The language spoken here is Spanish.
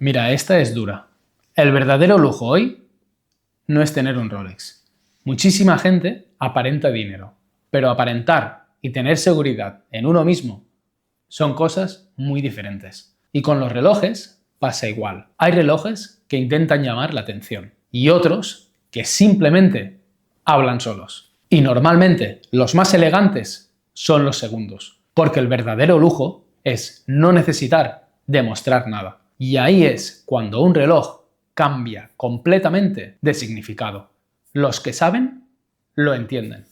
Mira, esta es dura. El verdadero lujo hoy no es tener un Rolex. Muchísima gente aparenta dinero, pero aparentar y tener seguridad en uno mismo son cosas muy diferentes. Y con los relojes pasa igual. Hay relojes que intentan llamar la atención y otros que simplemente hablan solos. Y normalmente los más elegantes son los segundos, porque el verdadero lujo es no necesitar demostrar nada. Y ahí es cuando un reloj cambia completamente de significado. Los que saben, lo entienden.